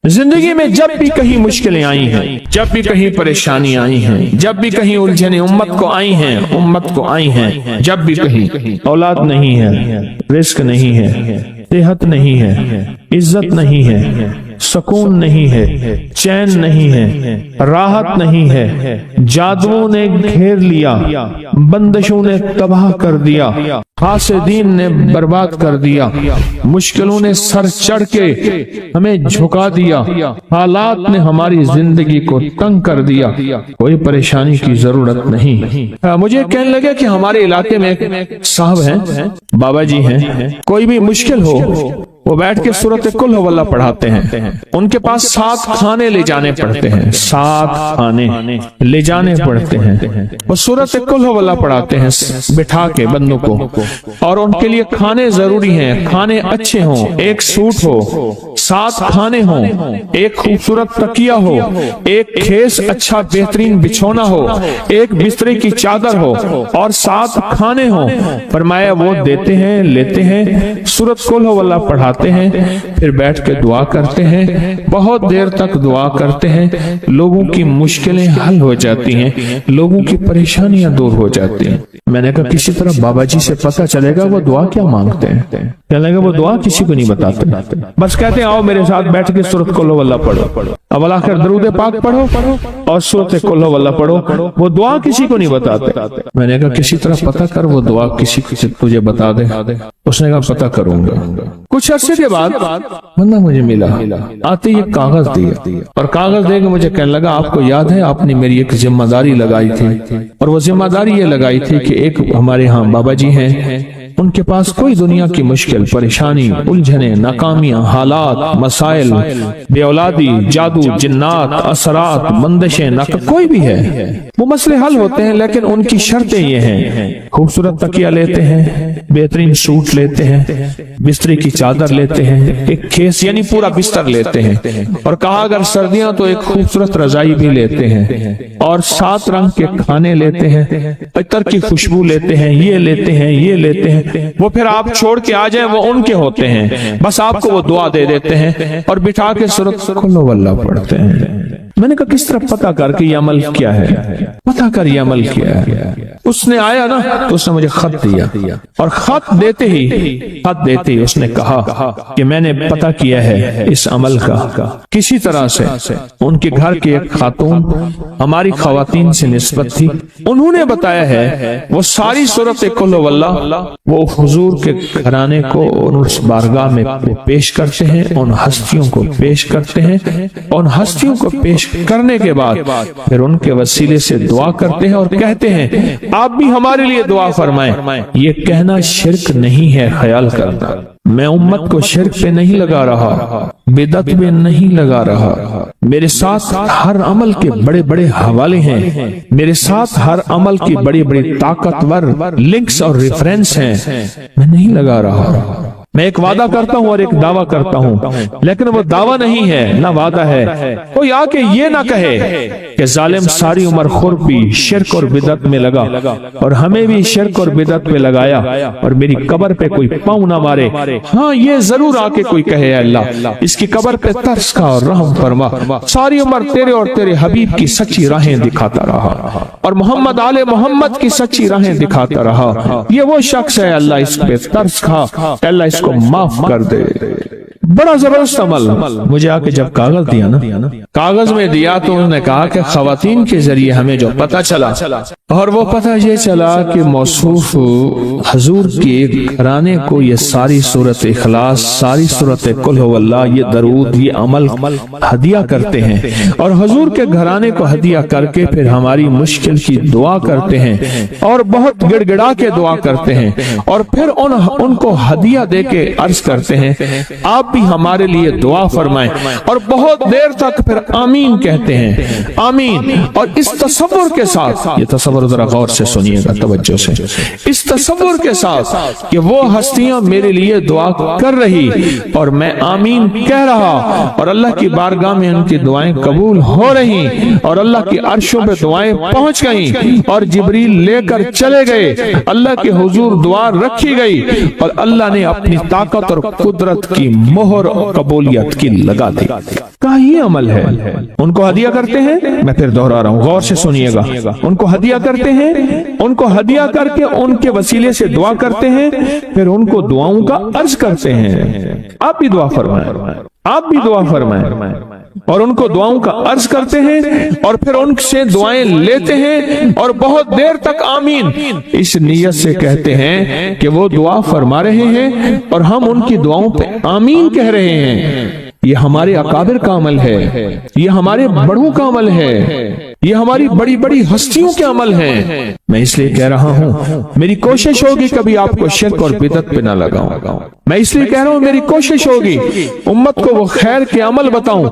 जिंदगी में जब भी कहीं मुश्किलें आई हैं, जब भी कहीं परेशानी आई हैं, जब भी कहीं उलझने उम्मत को आई हैं, जब भी कहीं औलाद नहीं है, रिस्क नहीं है, सेहत नहीं है, इज्जत नहीं है, सुकून नहीं है, चैन नहीं है, राहत नहीं है, जादुओं ने घेर लिया, बंदिशों ने तबाह कर दिया, हासिदीन ने बर्बाद कर दिया, मुश्किलों ने सर चढ़ के हमें झुका दिया, हालात ने हमारी जिंदगी को तंग कर दिया, कोई परेशानी की जरूरत नहीं। मुझे कहने लगे कि हमारे इलाके में एक साहब हैं, बाबा जी हैं, कोई भी मुश्किल हो वो बैठ के सूरत कुल हुवल्लाह पढ़ाते हैं। उनके पास 7 खाने ले जाने पड़ते हैं, 7 खाने ले जाने पड़ते हैं। वो सूरत कुल हुवल्लाह पढ़ाते हैं बिठा के बंदों को, और उनके लिए खाने जरूरी हैं, खाने अच्छे हों, एक सूट हो, 7 खाने हों, एक खूबसूरत तकिया हो, एक खेस अच्छा बेहतरीन बिछोना हो, एक बिस्तरे की चादर हो, और 7 खाने हों। फरमाया वो देते हैं, लेते हैं, सूरत कुल हुवल्लाह पढ़ाते हैं, फिर बैठ के दुआ करते हैं, बहुत देर तक दुआ करते हैं, लोगों की मुश्किलें हल हो जाती हैं, लोगों की परेशानियां दूर हो जाती हैं। मैंने कहा किसी तरह बाबा जी से पता चलेगा वो दुआ क्या मांगते हैं। कहने लगा वो दुआ किसी को नहीं बताते, बस कहते हैं आओ मेरे साथ बैठ के सूरत कुल हुवल्लाह पढ़ो, अव्वल आखिर दरूद पाक पढ़ो और सूरत कुल हुवल्लाह पढ़ो, वो दुआ किसी को नहीं बताते। मैंने कहा किसी तरह पता कर वो दुआ किसी से तुझे बता दे। उसने कहा पता करूंगा। कुछ अरसे के बाद बंदा मुझे मिला, आते ही कागज दिया, और कागज दे के मुझे कहने लगा आपको याद है आपने मेरी एक जिम्मेदारी लगाई थी, और वो जिम्मेदारी ये लगाई थी कि एक हमारे यहाँ बाबा जी हैं, उनके पास कोई दुनिया की मुश्किल परेशानी उलझने नाकामियां हालात मसाइल बेऔलादी जादू जिन्नात असरात बंदिशें कोई भी है वो मसले हल होते हैं, लेकिन उनकी शर्तें ये हैं खूबसूरत तकिया लेते हैं, बेहतरीन सूट लेते हैं, बिस्तरे की चादर लेते हैं, एक खेस यानी पूरा बिस्तर लेते हैं, और कहा अगर सर्दियां तो एक खूबसूरत रजाई भी लेते हैं, और 7 रंग के खाने लेते हैं, इतर की खुशबू लेते हैं, ये लेते हैं, ये लेते हैं। वो फिर आप छोड़ के आ जाएं वो उनके होते हैं, बस आपको वो दुआ दे देते हैं और बिठा के सूरत कुल हुवल्लाह पढ़ते हैं। मैंने कहा किस तरह पता करके ये अमल क्या है, पता कर ये अमल क्या है। उसने आया ना तो उसने मुझे खत दिया, और खत देते ही उसने कहा कि मैंने पता किया है इस अमल का किसी तरह से। उनके घर की एक खातून हमारी खवातीन से निस्बत थी, उन्होंने बताया है वो सारी सूरत कुल हुवल्लाह वो हुजूर के घराने को उस बारगाह में पेश करते हैं, उन हस्तियों को पेश करते हैं, उन हस्तियों को पेश करने के बाद फिर उनके वसीले से दुआ करते हैं और कहते हैं आप भी हमारे लिए दुआ फरमाएं। ये कहना शिर्क नहीं है, ख्याल करना मैं उम्मत को शिर्क पे नहीं लगा रहा, बिदअत में नहीं लगा रहा। मेरे साथ हर अमल के बड़े बड़े हवाले हैं, मेरे साथ हर अमल की बड़ी बड़ी ताकतवर लिंक्स और रेफरेंस हैं। मैं नहीं लगा रहा, मैं एक वादा करता हूँ और एक दावा करता हूँ, लेकिन वो दावा नहीं है ना वादा है। कोई आके ये ना कहे कि जालिम सारी उम्र खुरपी शिर्क और बिदअत में लगा और हमें भी शिर्क और बिदअत में लगाया और मेरी कब्र पे कोई पाँव ना मारे। हाँ ये जरूर आके कोई कहे अल्लाह इसकी कब्र पे तरस खा और रहम फरमा, सारी उम्र तेरे और तेरे हबीब की सच्ची राहें दिखाता रहा और मोहम्मद आले मोहम्मद की सच्ची राहें दिखाता रहा। ये वो शख्स है, अल्लाह इस पे तरस खा, अल्लाह इसको माफ कर दे। बड़ा जबरदस्त अमल। मुझे आके जब कागज दिया ना, कागज में दिया तो उन्होंने कहा कि खवातीन के जरिए हमें जो पता चला, और वो पता ये चला कि मौसूफ हुजूर के घराने को ये सारी सूरत इखलास, सारी सूरत कुल हुवल्लाह, ये दरूद, ये अमल हदिया करते हैं, और हुजूर के घराने को हदिया करके फिर हमारी मुश्किल की दुआ करते हैं और बहुत गिड़गिड़ा के दुआ करते हैं, और फिर उनको हदिया दे के अर्ज करते हैं आप भी हमारे लिए दुआ फरमाएं, और बहुत देर तक फिर आमीन कहते हैं, आमीन। और इस तसव्वुर के साथ, ये तसव्वुर تصور ذرا غور سے سنیے گا، توجہ سے، اس تصور کے ساتھ کہ وہ ہستیاں میرے لیے دعا کر رہی اور میں آمین کہہ رہا اور اللہ کی بارگاہ میں ان کی دعائیں قبول ہو رہی اور اللہ کی عرشوں پہ دعائیں پہنچ گئیں اور جبریل لے کر چلے گئے، اللہ کے حضور دعا رکھی گئی اور اللہ نے اپنی طاقت اور قدرت کی مہر اور قبولیت کی لگا دی۔ کہا یہ عمل ہے۔ ان کو ہدیہ کرتے ہیں، میں پھر دوہرا رہا ہوں، غور سے سنیے گا، ان کو ہدیہ کرتے ہیں، ان کو ہدیہ کر کے ان کے وسیلے سے دعا کرتے ہیں، پھر ان کو دعاؤں کا عرض کرتے ہیں۔ آپ بھی دعا فرمائیں، آپ بھی دعا فرمائیں، اور ان کو دعاؤں کا عرض کرتے ہیں اور پھر ان سے دعائیں لیتے ہیں اور بہت دیر تک آمین اس نیت سے کہتے ہیں کہ وہ دعا فرما رہے ہیں اور ہم ان کی دعاؤں پہ آمین کہہ رہے ہیں۔ یہ ہمارے اکابر کا عمل ہے، یہ ہمارے بڑوں کا عمل ہے، یہ ہماری بڑی بڑی ہستیوں کے عمل ہیں۔ میں اس لیے کہہ رہا ہوں میری کوشش ہوگی کبھی آپ کو شرک اور بدعت پہ نہ لگاؤں، میں اس لیے کہہ رہا ہوں میری کوشش ہوگی امت کو وہ خیر کے عمل بتاؤں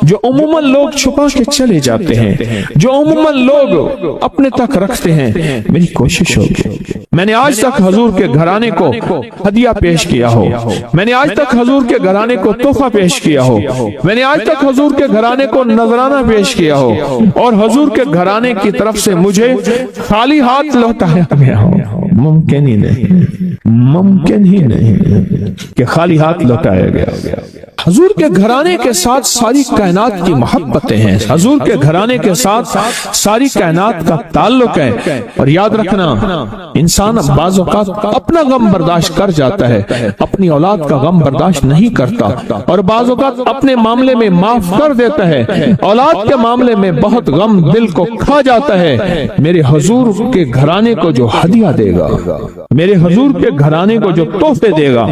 جو عموماً لوگ چھپا کے چلے جاتے ہیں، جو عموماً لوگ اپنے تک رکھتے ہیں۔ میری کوشش ہوگی میں نے آج تک حضور کے گھرانے کو ہدیہ پیش کیا ہو، میں نے آج تک حضور کے گھرانے کو تحفہ پیش کیا ہو، میں نے آج تک حضور کے گھرانے کو نذرانہ پیش کیا ہو اور حضور کے گھرانے کی طرف سے مجھے خالی ہاتھ لوٹایا گیا ہو۔ ممکن ہی نہیں، ممکن ہی نہیں کہ خالی ہاتھ لوٹایا گیا۔ حضور کے گھرانے کے ساتھ ساری کائنات کی محبتیں ہیں، حضور کے گھرانے کے ساتھ ساری کائنات کا تعلق ہے۔ اور یاد رکھنا انسان بعض اوقات اپنا غم برداشت کر جاتا ہے، اپنی اولاد کا غم برداشت نہیں کرتا، اور بعض اوقات اپنے معاملے میں معاف کر دیتا ہے، اولاد کے معاملے میں بہت غم دل کو کھا جاتا ہے۔ میرے حضور کے گھرانے کو جو ہدیہ دے گا، میرے حضور کے گھرانے کو جو تحفے دے گا،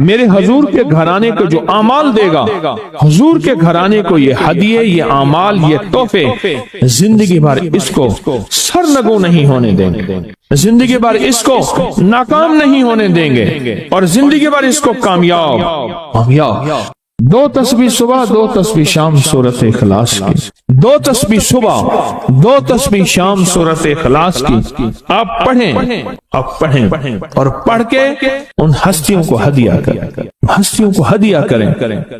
میرے حضور کے گھرانے کو جو اعمال دے گا، حضور کے گھرانے کو یہ ہدیے، یہ اعمال، یہ تحفے زندگی بھر اس کو سرنگو نہیں ہونے دیں گے، زندگی بھر اس کو ناکام نہیں ہونے دیں گے، اور زندگی بھر اس کو کامیاب۔ 2 تسبیح صبح، 2 تسبیح شام سورۃ اخلاص کی، 2 تسبیح صبح، 2 تسبیح شام سورۃ اخلاص کی آپ پڑھیں اور پڑھ کے ان ہستیوں کو ہدیہ کریں، ہستیوں کو ہدیہ کریں،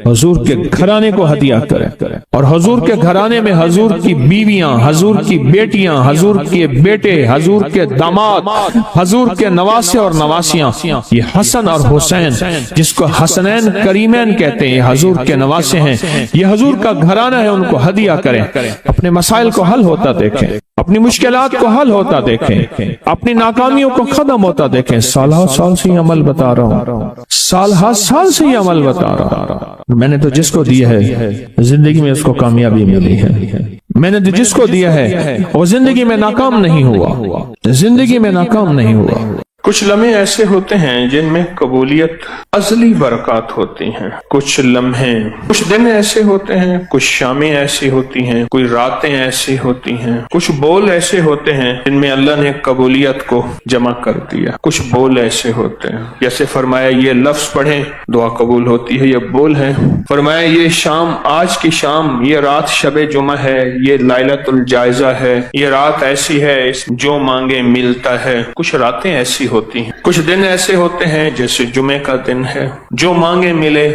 حضور کے گھرانے کو ہدیہ کریں، اور حضور کے گھرانے میں حضور کی بیویاں، حضور کی بیٹیاں، حضور کے بیٹے، حضور کے داماد، حضور کے نواسے اور نواسیاں، یہ حسن اور حسین جس کو حسنین کریمین کہتے ہیں، حضور کے نواسے ہیں، یہ حضور کا گھرانہ ہے، ان کو ہدیہ کریں، اپنے مسائل کو حل ہوتا دیکھیں، اپنی مشکلات کو حل ہوتا دیکھیں، اپنی ناکامیوں کو ختم ہوتا دیکھیں۔ سالہ سال سے یہ عمل بتا رہا ہوں، سالہ سال سے یہ عمل بتا رہا ہوں۔ میں نے تو جس کو دیا ہے زندگی میں اس کو کامیابی ملی ہے، میں نے جس کو دیا ہے وہ زندگی میں ناکام نہیں ہوا، زندگی میں ناکام نہیں ہوا۔ کچھ لمحے ایسے ہوتے ہیں جن میں قبولیت ازلی برکات ہوتی ہیں، کچھ لمحے، کچھ دن ایسے ہوتے ہیں، کچھ شامیں ایسی ہوتی ہیں، کوئی راتیں ایسی ہوتی ہیں، کچھ بول ایسے ہوتے ہیں جن میں اللہ نے قبولیت کو جمع کر دیا، کچھ بول ایسے ہوتے ہیں جیسے فرمایا یہ لفظ پڑھیں دعا قبول ہوتی ہے، یہ بول ہے۔ فرمایا یہ شام، آج کی شام، یہ رات شب جمعہ ہے، یہ لیلۃ الجائزہ ہے، یہ رات ایسی ہے جو مانگے ملتا ہے۔ کچھ راتیں ایسی ہوتی ہیں، کچھ دن ایسے ہوتے ہیں جیسے جمعے کا دن ہے، جو مانگے ملے،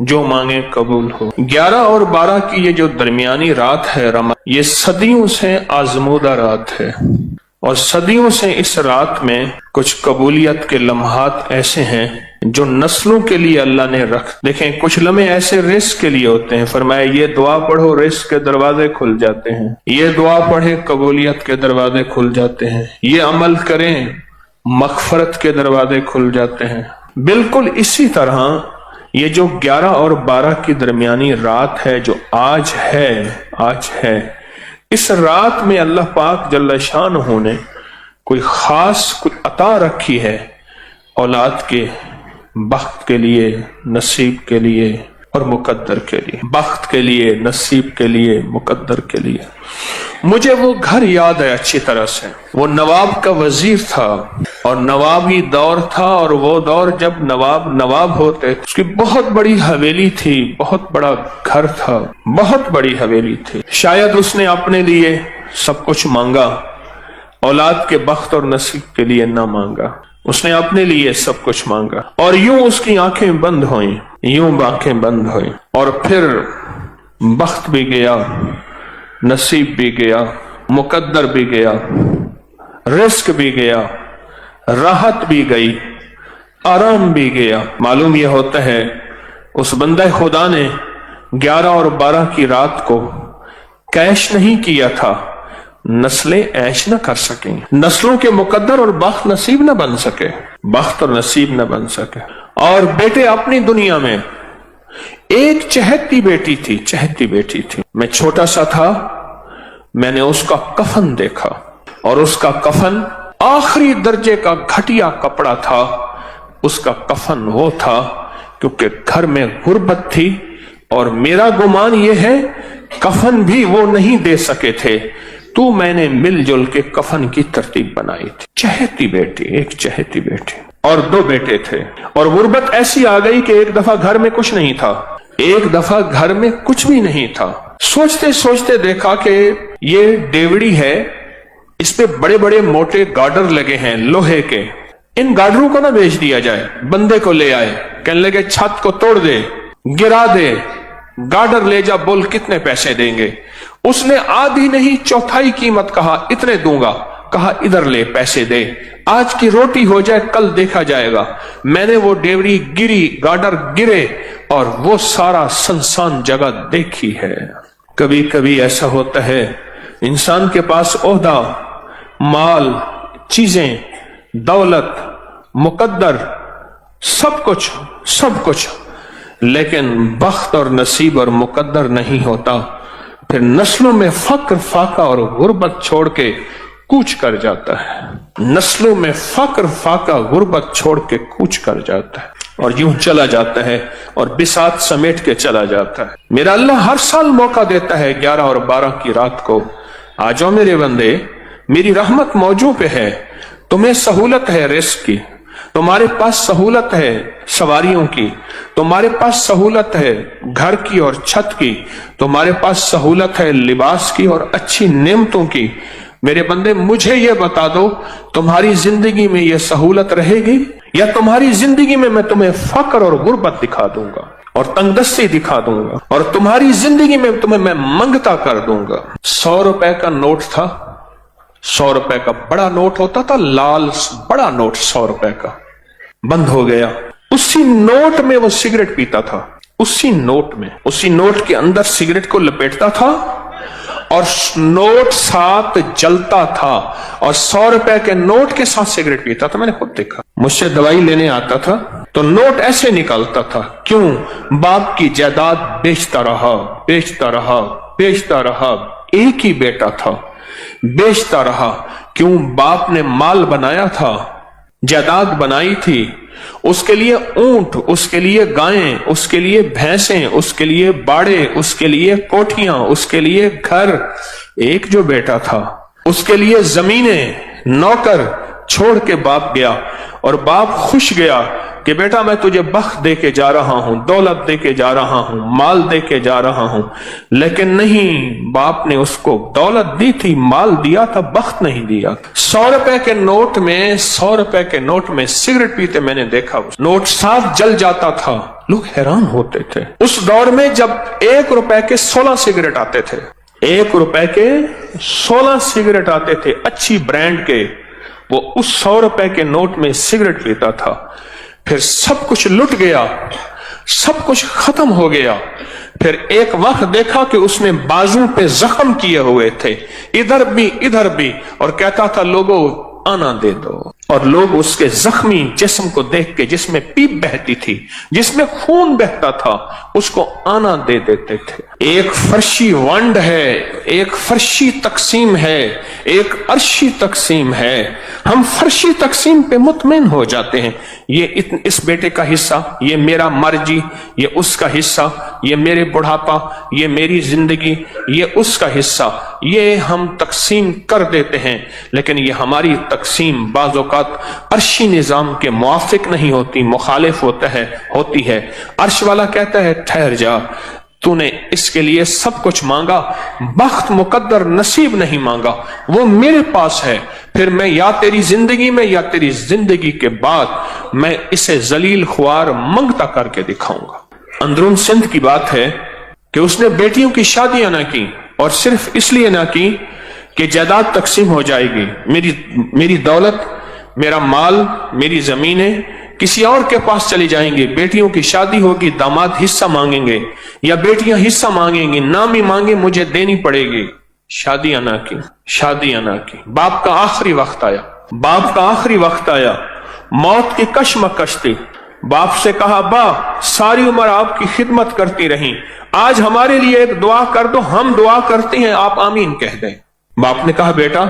جو مانگے قبول ہو۔ 11 اور 12 کی یہ جو درمیانی رات ہے رمضان، یہ صدیوں سے آزمودہ رات ہے، اور صدیوں سے اس رات میں کچھ قبولیت کے لمحات ایسے ہیں جو نسلوں کے لیے اللہ نے دیکھیں کچھ لمحے ایسے رزق کے لیے ہوتے ہیں۔ فرمایا یہ دعا پڑھو رزق کے دروازے کھل جاتے ہیں، یہ دعا پڑھے قبولیت کے دروازے کھل جاتے ہیں، یہ عمل کریں مغفرت کے دروازے کھل جاتے ہیں۔ بالکل اسی طرح یہ جو 11 اور 12 کی درمیانی رات ہے جو آج ہے، اس رات میں اللہ پاک جل شانہ نے کوئی خاص کوئی عطا رکھی ہے اولاد کے بخت کے لیے، نصیب کے لیے اور مقدر کے لیے، بخت کے لیے، نصیب کے لیے، مقدر کے لیے۔ مجھے وہ گھر یاد ہے اچھی طرح سے، وہ نواب کا وزیر تھا اور نوابی دور تھا، اور وہ دور جب نواب ہوتے، اس کی بہت بڑی حویلی تھی، بہت بڑا گھر تھا، بہت بڑی حویلی تھی۔ شاید اس نے اپنے لیے سب کچھ مانگا، औलाद के बख्त और नसीब के लिए ना मांगा, उसने अपने लिए सब कुछ मांगा। और यूं उसकी आंखें बंद हुई, यूं आंखें बंद हुई, और फिर बख्त भी गया, नसीब भी गया, मुकद्दर भी गया, रिस्क भी गया, राहत भी गई, आराम भी गया। मालूम यह होता है उस बंदा खुदा ने 11 और 12 की रात को कैश नहीं किया था, नस्लें ऐश न कर सकें, नस्लों के मुकद्दर और बख्त नसीब न बन सके, बख्त और नसीब न बन सके। और बेटे अपनी दुनिया में एक चहती बेटी थी, चहती बेटी थी। मैं छोटा सा था, मैंने उसका कफन देखा, और उसका कफन आखिरी दर्जे का घटिया कपड़ा था। उसका कफन वो था क्योंकि घर में गुर्बत थी, और मेरा गुमान यह है कफन भी वो नहीं दे सके थे, तो मैंने मिलजुल के कफन की तरतीब बनाई थी। चहती बेटी, एक चहती बेटी, और 2 बेटे थे। और गुर्बत ऐसी आ गई कि एक दफा घर में कुछ नहीं था, एक दफा घर में कुछ भी नहीं था। सोचते सोचते देखा कि ये डेवड़ी है, इस पे बड़े बड़े मोटे गार्डर लगे हैं लोहे के, इन गार्डरों को ना बेच दिया जाए। बंदे को ले आए, कहने लगे छत को तोड़ दे, गिरा दे, गार्डर ले जा, बोल कितने पैसे देंगे। उसने आधी नहीं चौथाई कीमत कहा, इतने दूंगा। कहा इधर ले, पैसे दे, आज की रोटी हो जाए, कल देखा जाएगा। मैंने वो डेवड़ी गिरी, गार्डर गिरे, और वो सारा सुनसान जगह देखी है। कभी कभी ऐसा होता है इंसान के पास ओहदा, माल, चीजें, दौलत, मुकद्दर, सब कुछ, लेकिन बख्त और नसीब और मुकद्दर नहीं होता। फिर नस्लों में फक्र, फाका और गुर्बत छोड़ के कूच कर जाता है। नस्लों में फक्र, फाका, गुर्बत छोड़ के कूच कर जाता है, और यूं चला जाता है, और बिसात समेट के चला जाता है। मेरा अल्लाह हर साल मौका देता है 11 और 12 की रात को, आ जाओ मेरे बंदे, मेरी रहमत मौजू पे है, तुम्हें सहूलत है रिस्क की, तुम्हारे पास सहूलत है सवारियों की, तुम्हारे पास सहूलत है घर की और छत की, तुम्हारे पास सहूलत है लिबास की और अच्छी नेमतों की। मेरे बंदे मुझे ये बता दो, तुम्हारी जिंदगी में ये सहूलत रहेगी, या तुम्हारी जिंदगी में मैं तुम्हें फक्र और गुर्बत दिखा दूंगा और तंगदस्ती दिखा दूंगा, और तुम्हारी जिंदगी में तुम्हें मैं मंगता कर दूंगा। 100 रुपए का नोट था, 100 रुपए का बड़ा नोट होता था, लाल बड़ा नोट 100 रुपए का, बंद हो गया। उसी नोट में वो सिगरेट पीता था, उसी नोट के अंदर सिगरेट को लपेटता था, और नोट साथ जलता था, और 100 रुपए के नोट के साथ सिगरेट पीता था। मैंने खुद देखा, मुझसे दवाई लेने आता था तो नोट ऐसे निकालता था। क्यों? बाप की जायदाद बेचता रहा, एक ही बेटा था, बेचता रहा। क्यों? बाप ने माल बनाया था, जायदाद बनाई थी, उसके लिए ऊंट, उसके लिए गायें, उसके लिए भैंसें, उसके लिए बाड़े, उसके लिए कोठियां, उसके लिए घर। एक जो बेटा था उसके लिए जमीनें, नौकर छोड़ के बाप गया, और बाप खुश गया कि बेटा मैं तुझे बख्त दे के जा रहा हूं, दौलत दे के जा रहा हूं, माल दे के जा रहा हूं। लेकिन नहीं, बाप ने उसको दौलत दी थी, माल दिया था, बख्त नहीं दिया। 100 रुपए के नोट में, 100 रुपए के नोट में सिगरेट पीते मैंने देखा, नोट साथ जल जाता था। लोग हैरान होते थे। उस दौर में जब 1 रुपए के 16 सिगरेट आते थे, 1 रुपए के 16 सिगरेट आते थे अच्छी ब्रांड के, वो उस 100 रुपए के नोट में सिगरेट पीता था। फिर सब कुछ लुट गया, सब कुछ खत्म हो गया। फिर एक वक्त देखा कि उसने बाजू पे जख्म किए हुए थे, इधर भी, और कहता था लोगों आना दे दो। और लोग उसके जख्मी जिस्म को देख के, जिसमें पीप बहती थी, जिसमें खून बहता था, उसको आना दे देते थे। एक फर्शी वंड है, एक फर्शी तकसीम है, एक अर्शी तकसीम है। हम फर्शी तकसीम पे मुतमईन हो जाते हैं। ये इस बेटे का हिस्सा, ये मेरा मर्जी, ये उसका हिस्सा, ये मेरे बुढ़ापा, ये मेरी जिंदगी, ये उसका हिस्सा, ये हम तकसीम कर देते हैं। लेकिन ये हमारी तकसीम बाज़ औक़ात अर्शी निजाम के मुआफिक नहीं होती, मुखालिफ होती है। अर्श वाला कहता है ठहर जा, तूने इसके लिए सब कुछ मांगा, बख्त मुकद्दर नसीब नहीं मांगा, वो मेरे पास है। फिर मैं या तेरी जिंदगी में या तेरी जिंदगी के बाद मैं इसे जलील ख्वार मंगता करके दिखाऊंगा। अंदरून सिंध की बात है कि उसने बेटियों की शादियां ना की, और सिर्फ इसलिए ना की कि जायदाद तकसीम हो जाएगी, मेरी दौलत, मेरा माल, मेरी जमीनें किसी और के पास चली जाएंगी, बेटियों की शादी होगी, दामाद हिस्सा मांगेंगे या बेटियां हिस्सा मांगेंगी, नाम ही मांगे मुझे देनी पड़ेगी। शादियां ना की, शादियां ना की। बाप का आखिरी वक्त आया, बाप का आखिरी वक्त आया, मौत की कशमकश थी। बाप से कहा, बा सारी उम्र आपकी खिदमत करती रही, आज हमारे लिए एक दुआ कर दो, हम दुआ करते हैं, आप आमीन कह दें। बाप ने कहा, बेटा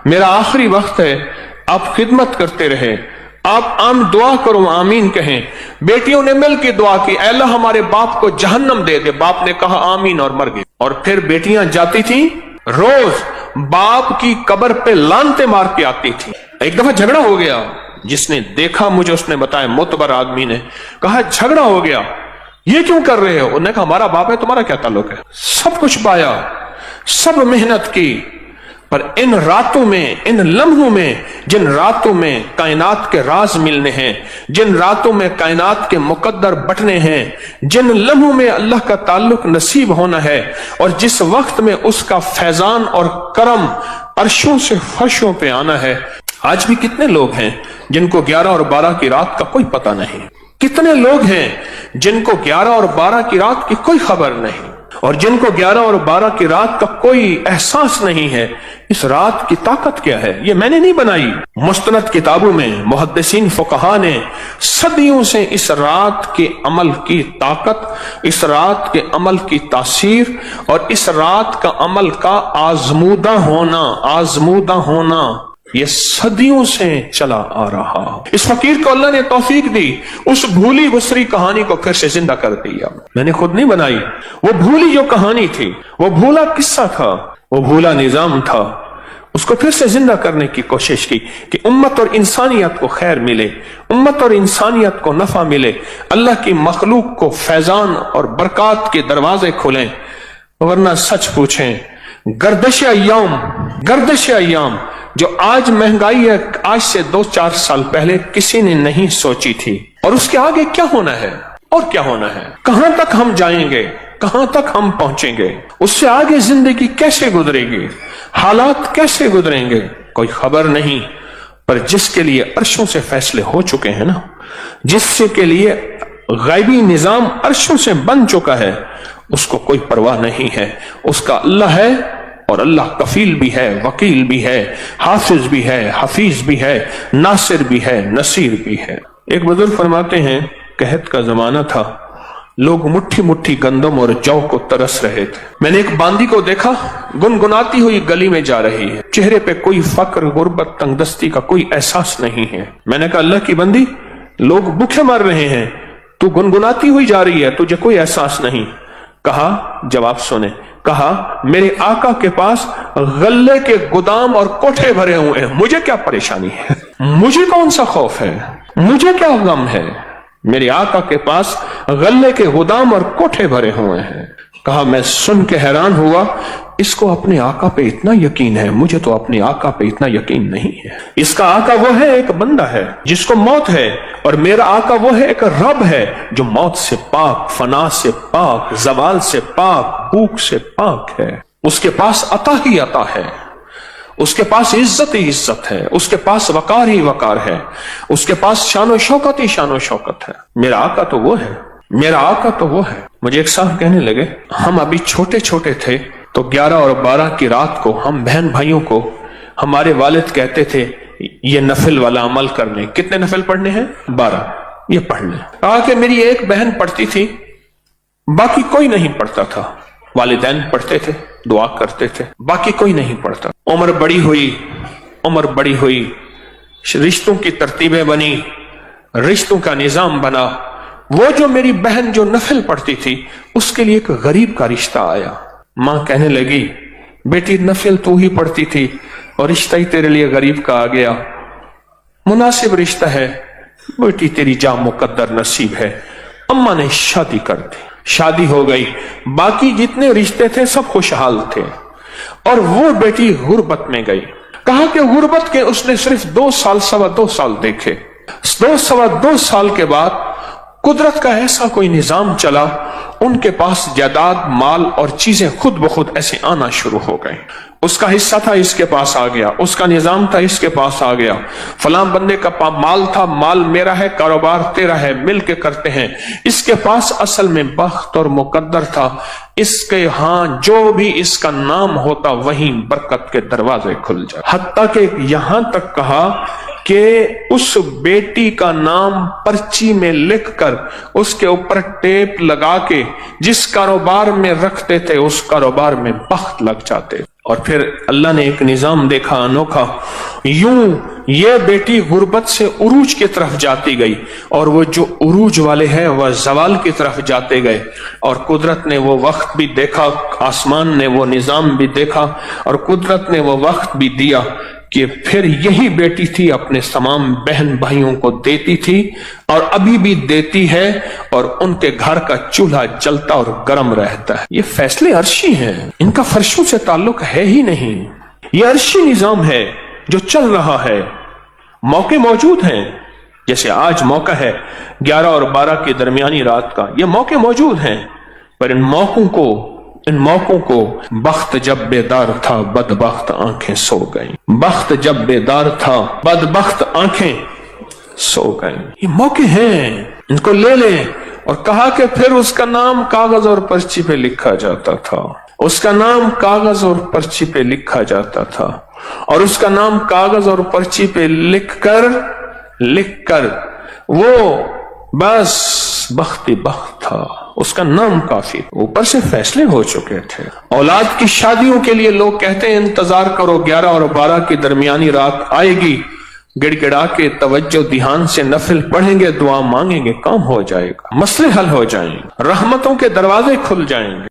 मेरा आखिरी वक्त है, आप खिदमत करते रहे, आप आम दुआ करो, आमीन कहें। बेटियों ने मिलकर दुआ की, अल्लाह हमारे बाप को जहन्नम दे दे। बाप ने कहा आमीन और मर गए। और फिर बेटियां जाती थी, रोज बाप की कब्र पे लानते मार के आती थी। एक दफा झगड़ा हो गया, जिसने देखा मुझे उसने बताया, मोतबर आदमी ने कहा झगड़ा हो गया, ये क्यों कर रहे हो? उन्होंने कहा हमारा बाप है, तुम्हारा क्या ताल्लुक है? सब कुछ पाया, सब मेहनत की, पर इन रातों में, इन लम्हों में, जिन रातों में कायनात के राज मिलने हैं, जिन रातों में कायनात के मुकद्दर बटने हैं, जिन लम्हों में अल्लाह का ताल्लुक नसीब होना है, और जिस वक्त में उसका फैजान और करम अर्शों से फर्शों पे आना है। आज भी कितने लोग हैं जिनको 11 और 12 की रात का कोई पता नहीं, कितने लोग हैं जिनको 11 और 12 की रात की कोई खबर नहीं, और जिनको 11 और 12 की रात का कोई एहसास नहीं है। इस रात की ताकत क्या है, ये मैंने नहीं बनाई। मुस्तनद किताबों में मुहद्दिसीन फुकहा ने सदियों से इस रात के अमल की ताकत, इस रात के अमल की तासीर और इस रात का अमल का आजमूदा होना ये सदियों से चला आ रहा। इस फकीर को अल्लाह ने तौफीक दी, उस भूली गुजरी कहानी को फिर से जिंदा कर दिया। मैंने खुद नहीं बनाई, वो भूली जो कहानी थी, वो भूला किस्सा था, वो भूला निजाम था, उसको फिर से जिंदा करने की कोशिश की कि उम्मत और इंसानियत को खैर मिले, उम्मत और इंसानियत को नफा मिले, अल्लाह की मखलूक को फैजान और बरकत के दरवाजे खुलें। वरना सच पूछें, गर्दिश अय्याम जो आज महंगाई है, आज से 2-4 साल पहले किसी ने नहीं सोची थी। और उसके आगे क्या होना है, और क्या होना है, कहां तक हम जाएंगे, कहां तक हम पहुंचेंगे, उससे आगे जिंदगी कैसे गुजरेगी, हालात कैसे गुजरेंगे, कोई खबर नहीं। पर जिसके लिए अर्शों से फैसले हो चुके हैं ना, जिससे के लिए गैबी निजाम अर्शों से बन चुका है, उसको कोई परवाह नहीं है। उसका अल्लाह है, और अल्लाह कफील भी है, वकील भी है, हाफिज भी है, हफीज भी है, नासिर भी है, नसीर भी है। एक बुजुर्ग फरमाते हैं, कहत का जमाना था, लोग मुट्ठी मुट्ठी गंदम और जौ को तरस रहे थे। मैंने एक बांदी को देखा, गुनगुनाती हुई गली में जा रही है, चेहरे पे कोई फक्र, गुर्बत, तंगदस्ती का कोई एहसास नहीं है। मैंने कहा अल्लाह की बंदी, लोग भूखे मर रहे हैं, तू गुनगुनाती हुई जा रही है, तुझे कोई एहसास नहीं। कहा, जवाब सुने, कहा मेरे आका के पास गल्ले के गोदाम और कोठे भरे हुए हैं, मुझे क्या परेशानी है, मुझे कौन सा खौफ है, मुझे क्या गम है, मेरे आका के पास गल्ले के गोदाम और कोठे भरे हुए हैं। कहा मैं सुन के हैरान हुआ, इसको अपने आका पे इतना यकीन है, मुझे तो अपने आका पे इतना यकीन नहीं है। इसका आका वो है, एक बंदा है जिसको मौत है, और मेरा आका वो है, एक रब है जो मौत से पाक, फना से पाक, जवाल से पाक, भूख से पाक है। उसके पास अता ही अता है, उसके पास इज्जत ही इज्जत है, उसके पास वकार ही वकार है, उसके पास शानो शौकत ही शानो शौकत है। मेरा आका तो वो है, मेरा आका तो वो है। मुझे एक साहब कहने लगे, हम अभी छोटे छोटे थे तो 11 और 12 की रात को हम बहन भाइयों को हमारे वालिद कहते थे ये नफिल वाला अमल करने। कितने नफिल पढ़ने हैं? 12, ये पढ़ने। कहा कि मेरी एक बहन पढ़ती थी, बाकी कोई नहीं पढ़ता था। वालिदैन पढ़ते थे, दुआ करते थे, बाकी कोई नहीं पढ़ता। उम्र बड़ी हुई, रिश्तों की तरतीबें बनी, रिश्तों का निजाम बना। वो जो मेरी बहन जो नफिल पढ़ती थी, उसके लिए एक गरीब का रिश्ता आया। मां कहने लगी, बेटी नफिल तू ही पढ़ती थी और रिश्ता ही तेरे लिए गरीब का आ गया, मुनासिब रिश्ता है, बेटी तेरी जा मुकद्दर नसीब है। अम्मा ने शादी कर दी। شادی ہو گئی، باقی جتنے رشتے تھے سب خوشحال تھے، اور وہ بیٹی غربت میں گئی۔ کہا کہ غربت کے اس نے صرف 2 سال 2.25 سال دیکھے۔ 2.25 سال کے بعد قدرت کا ایسا کوئی نظام چلا، ان کے پاس جائیداد، مال اور چیزیں خود بخود ایسے آنا شروع ہو گئے۔ اس کا حصہ تھا، اس کے پاس آ گیا، اس کا نظام تھا، اس کے پاس آ گیا، فلاں بندے کا مال تھا، مال میرا ہے، کاروبار تیرا ہے، مل کے کرتے ہیں۔ اس کے پاس اصل میں بخت اور مقدر تھا، اس کے ہاں جو بھی اس کا نام ہوتا وہیں برکت کے دروازے کھل جائے۔ حتیٰ کہ یہاں تک کہا کہ اس بیٹی کا نام پرچی میں لکھ کر اس کے اوپر ٹیپ لگا کے جس کاروبار میں رکھتے تھے اس کاروبار میں بخت لگ جاتے۔ اور پھر اللہ نے ایک نظام دیکھا انوکھا، یوں یہ بیٹی غربت سے عروج کی طرف جاتی گئی، اور وہ جو عروج والے ہیں وہ زوال کی طرف جاتے گئے، اور قدرت نے وہ وقت بھی دیکھا، آسمان نے وہ نظام بھی دیکھا، اور قدرت نے وہ وقت بھی دیا کہ پھر یہی بیٹی تھی اپنے تمام بہن بھائیوں کو دیتی تھی، اور ابھی بھی دیتی ہے، اور ان کے گھر کا چولہا جلتا اور گرم رہتا ہے۔ یہ فیصلے عرشی ہیں، ان کا فرشوں سے تعلق ہے ہی نہیں، یہ عرشی نظام ہے جو چل رہا ہے۔ موقع موجود ہیں، جیسے آج موقع ہے 11 اور 12 کی درمیانی رات کا، یہ موقع موجود ہیں، پر ان موقعوں کو بخت جب بیدار تھا بدبخت آنکھیں سو گئیں، بخت جب بیدار تھا بدبخت آنکھیں سو گئیں۔ یہ موقع ہیں، ان کو لے لیں۔ اور کہا کہ پھر اس کا نام کاغذ اور پرچی پہ لکھا جاتا تھا، اس کا نام کاغذ اور پرچی پہ لکھا جاتا تھا، اور اس کا نام کاغذ اور پرچی پہ لکھ کر وہ بس بخت تھا، اس کا نام کافی، اوپر سے فیصلے ہو چکے تھے۔ اولاد کی شادیوں کے لیے لوگ کہتے ہیں انتظار کرو، 11 اور 12 کی درمیانی رات آئے گی، گڑ گڑا کے توجہ دھیان سے نفل پڑھیں گے، دعا مانگیں گے، کام ہو جائے گا، مسئلے حل ہو جائیں گے، رحمتوں کے دروازے کھل جائیں گے۔